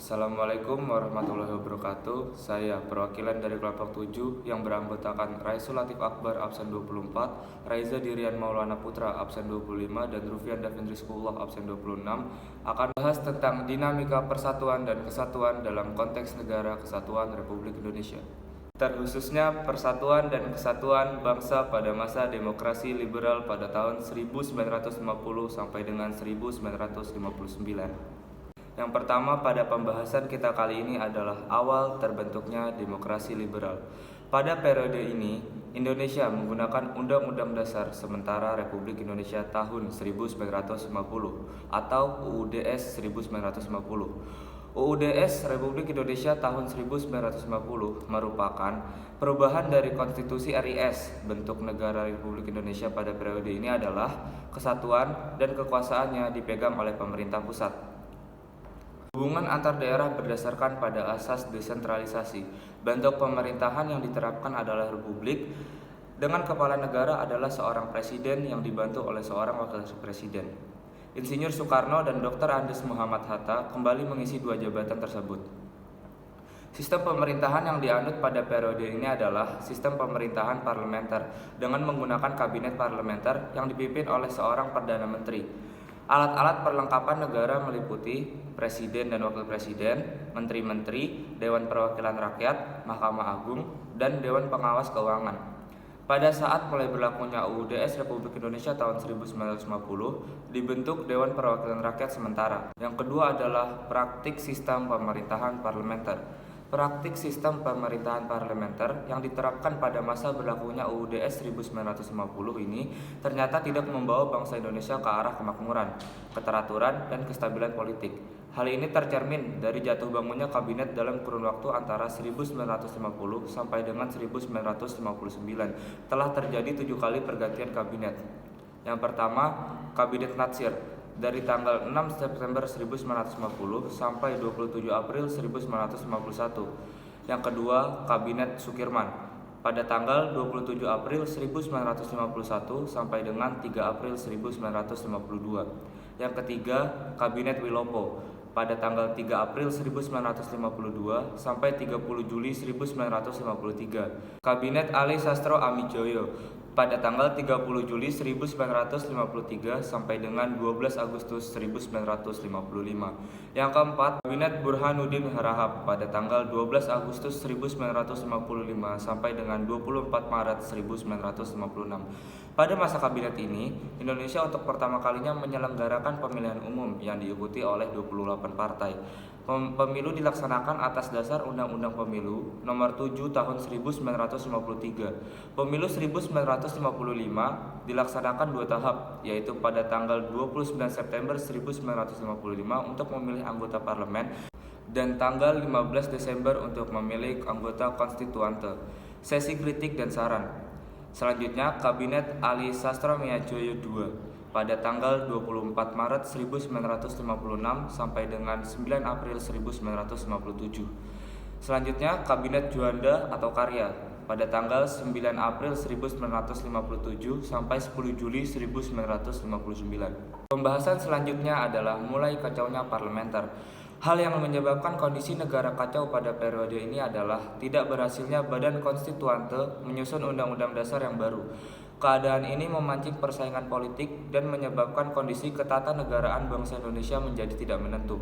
Assalamualaikum warahmatullahi wabarakatuh. Saya perwakilan dari kelompok 7 yang beranggotakan Raisul Latif Akbar absen 24, Raiza Dirian Maulana Putra absen 25, dan Rufian Davin Rizkullah absen 26 akan bahas tentang dinamika persatuan dan kesatuan dalam konteks negara kesatuan Republik Indonesia. Terkhususnya persatuan dan kesatuan bangsa pada masa demokrasi liberal pada tahun 1950 sampai dengan 1959. Yang pertama pada pembahasan kita kali ini adalah awal terbentuknya demokrasi liberal. Pada periode ini, Indonesia menggunakan Undang-Undang Dasar Sementara Republik Indonesia tahun 1950 atau UUDS 1950. UUDS Republik Indonesia tahun 1950 merupakan perubahan dari Konstitusi RIS. Bentuk negara Republik Indonesia pada periode ini adalah kesatuan dan kekuasaannya dipegang oleh pemerintah pusat. Hubungan antar daerah berdasarkan pada asas desentralisasi. Bentuk pemerintahan yang diterapkan adalah republik, dengan kepala negara adalah seorang presiden yang dibantu oleh seorang wakil presiden. Insinyur Soekarno dan Dr. Andes Muhammad Hatta kembali mengisi dua jabatan tersebut. Sistem pemerintahan yang dianut pada periode ini adalah sistem pemerintahan parlementer dengan menggunakan kabinet parlementer yang dipimpin oleh seorang perdana menteri. Alat-alat perlengkapan negara meliputi presiden dan wakil presiden, menteri-menteri, Dewan Perwakilan Rakyat, Mahkamah Agung, dan Dewan Pengawas Keuangan. Pada saat mulai berlakunya UUDS Republik Indonesia tahun 1950, dibentuk Dewan Perwakilan Rakyat sementara. Yang kedua adalah praktik sistem pemerintahan parlementer. Praktik sistem pemerintahan parlementer yang diterapkan pada masa berlakunya UUDS 1950 ini ternyata tidak membawa bangsa Indonesia ke arah kemakmuran, keteraturan, dan kestabilan politik. Hal ini tercermin dari jatuh bangunnya kabinet dalam kurun waktu antara 1950 sampai dengan 1959. Telah terjadi 7 kali pergantian kabinet. Yang pertama, Kabinet Natsir dari tanggal 6 September 1950 sampai 27 April 1951. Yang kedua, Kabinet Sukirman pada tanggal 27 April 1951 sampai dengan 3 April 1952. Yang ketiga, Kabinet Wilopo pada tanggal 3 April 1952 sampai 30 Juli 1953. Kabinet Ali Sastro Amijoyo pada tanggal 30 Juli 1953 sampai dengan 12 Agustus 1955. Yang keempat, Kabinet Burhanuddin Harahap pada tanggal 12 Agustus 1955 sampai dengan 24 Maret 1956. Pada masa kabinet ini, Indonesia untuk pertama kalinya menyelenggarakan pemilihan umum yang diikuti oleh 28 partai. Pemilu dilaksanakan atas dasar Undang-Undang Pemilu Nomor 7 Tahun 1953. Pemilu 1955 dilaksanakan 2 tahap, yaitu pada tanggal 29 September 1955 untuk memilih anggota parlemen dan tanggal 15 Desember untuk memilih anggota konstituante. Sesi kritik dan saran. Selanjutnya, Kabinet Ali Sastro Miajoyo II pada tanggal 24 Maret 1956 sampai dengan 9 April 1957. Selanjutnya, Kabinet Juanda atau Karya pada tanggal 9 April 1957 sampai 10 Juli 1959. Pembahasan selanjutnya adalah mulai kacaunya parlementer. Hal yang menyebabkan kondisi negara kacau pada periode ini adalah tidak berhasilnya Badan Konstituante menyusun Undang-Undang Dasar yang baru. Keadaan ini memancing persaingan politik dan menyebabkan kondisi ketatanegaraan bangsa Indonesia menjadi tidak menentu.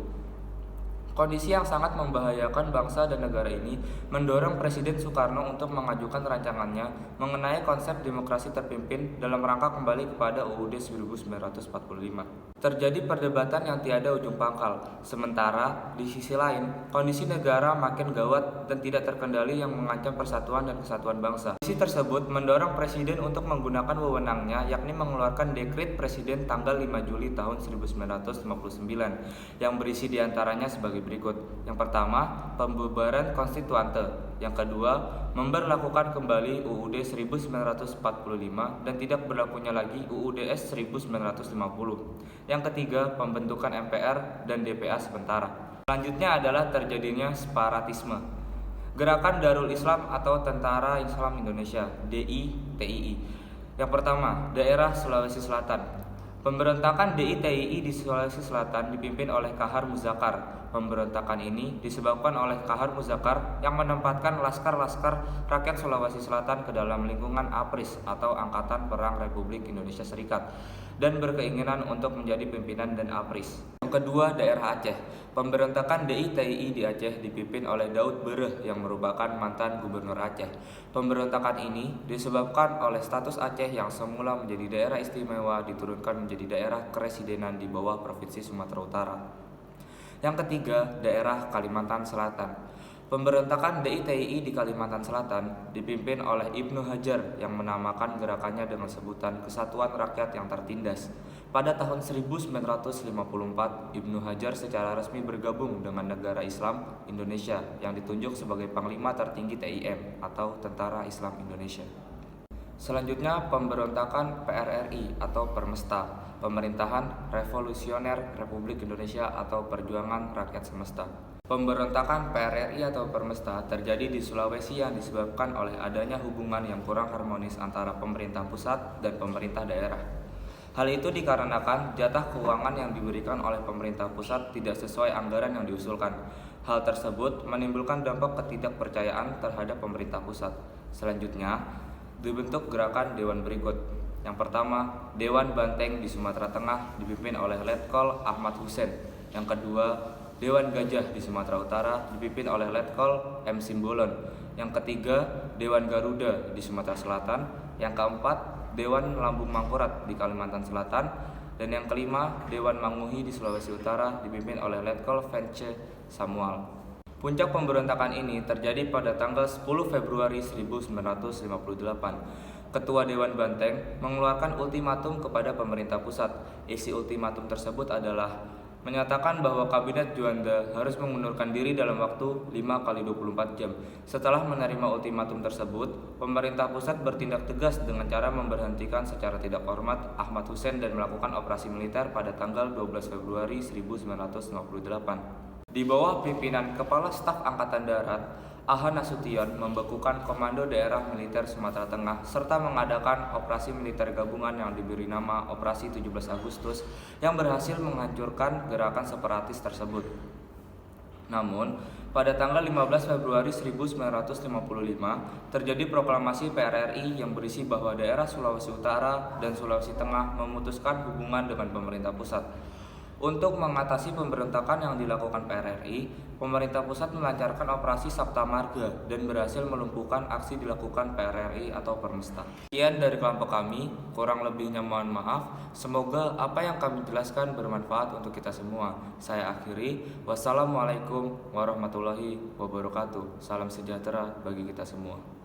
Kondisi yang sangat membahayakan bangsa dan negara ini mendorong Presiden Soekarno untuk mengajukan rancangannya mengenai konsep demokrasi terpimpin dalam rangka kembali kepada UUD 1945. Terjadi perdebatan yang tiada ujung pangkal. Sementara di sisi lain, kondisi negara makin gawat dan tidak terkendali yang mengancam persatuan dan kesatuan bangsa. Kondisi tersebut mendorong Presiden untuk menggunakan wewenangnya, yakni mengeluarkan dekret Presiden tanggal 5 Juli tahun 1959 yang berisi diantaranya sebagai berikut. Yang pertama, pembubaran konstituante. Yang kedua, memberlakukan kembali UUD 1945 dan tidak berlakunya lagi UUDS 1950. Yang ketiga, pembentukan MPR dan DPA sementara. Selanjutnya adalah terjadinya separatisme. Gerakan Darul Islam atau Tentara Islam Indonesia, DITII. Yang pertama, daerah Sulawesi Selatan. Pemberontakan DITII di Sulawesi Selatan dipimpin oleh Kahar Muzakar. Pemberontakan ini disebabkan oleh Kahar Muzakar yang menempatkan laskar-laskar rakyat Sulawesi Selatan ke dalam lingkungan APRIS atau Angkatan Perang Republik Indonesia Serikat dan berkeinginan untuk menjadi pimpinan dan APRIS. Yang kedua, daerah Aceh. Pemberontakan DITII di Aceh dipimpin oleh Daud Bereh yang merupakan mantan gubernur Aceh. Pemberontakan ini disebabkan oleh status Aceh yang semula menjadi daerah istimewa diturunkan menjadi daerah keresidenan di bawah Provinsi Sumatera Utara. Yang ketiga, daerah Kalimantan Selatan. Pemberontakan DITII di Kalimantan Selatan dipimpin oleh Ibnu Hajar yang menamakan gerakannya dengan sebutan Kesatuan Rakyat yang Tertindas. Pada tahun 1954, Ibnu Hajar secara resmi bergabung dengan negara Islam Indonesia yang ditunjuk sebagai Panglima Tertinggi TIM atau Tentara Islam Indonesia. Selanjutnya, pemberontakan PRRI atau Permesta, Pemerintahan Revolusioner Republik Indonesia atau Perjuangan Rakyat Semesta. Pemberontakan PRRI atau Permesta terjadi di Sulawesi yang disebabkan oleh adanya hubungan yang kurang harmonis antara pemerintah pusat dan pemerintah daerah. Hal itu dikarenakan jatah keuangan yang diberikan oleh pemerintah pusat tidak sesuai anggaran yang diusulkan. Hal tersebut menimbulkan dampak ketidakpercayaan terhadap pemerintah pusat. Selanjutnya, dibentuk gerakan dewan berikut. Yang pertama, Dewan Banteng di Sumatera Tengah dipimpin oleh Letkol Ahmad Hussein. Yang kedua, Dewan Gajah di Sumatera Utara dipimpin oleh Letkol M. Simbolon. Yang ketiga, Dewan Garuda di Sumatera Selatan. Yang keempat, Dewan Lambung Mangkurat di Kalimantan Selatan. Dan yang kelima, Dewan Manguhi di Sulawesi Utara dipimpin oleh Letkol Vence Samuel. Puncak pemberontakan ini terjadi pada tanggal 10 Februari 1958. Ketua Dewan Banteng mengeluarkan ultimatum kepada pemerintah pusat. Isi ultimatum tersebut adalah menyatakan bahwa Kabinet Juanda harus mengundurkan diri dalam waktu 5x24 jam. Setelah menerima ultimatum tersebut, pemerintah pusat bertindak tegas dengan cara memberhentikan secara tidak hormat Ahmad Hussein dan melakukan operasi militer pada tanggal 12 Februari 1958. Di bawah pimpinan Kepala Staf Angkatan Darat, Aha Nasution membekukan Komando Daerah Militer Sumatera Tengah serta mengadakan operasi militer gabungan yang diberi nama Operasi 17 Agustus yang berhasil menghancurkan gerakan separatis tersebut. Namun, pada tanggal 15 Februari 1955 terjadi proklamasi PRRI yang berisi bahwa daerah Sulawesi Utara dan Sulawesi Tengah memutuskan hubungan dengan pemerintah pusat. Untuk mengatasi pemberontakan yang dilakukan PRRI, pemerintah pusat melancarkan operasi Sabta Marga dan berhasil melumpuhkan aksi dilakukan PRRI atau Permesta. Sekian dari kelompok kami, kurang lebihnya mohon maaf. Semoga apa yang kami jelaskan bermanfaat untuk kita semua. Saya akhiri, wassalamualaikum warahmatullahi wabarakatuh. Salam sejahtera bagi kita semua.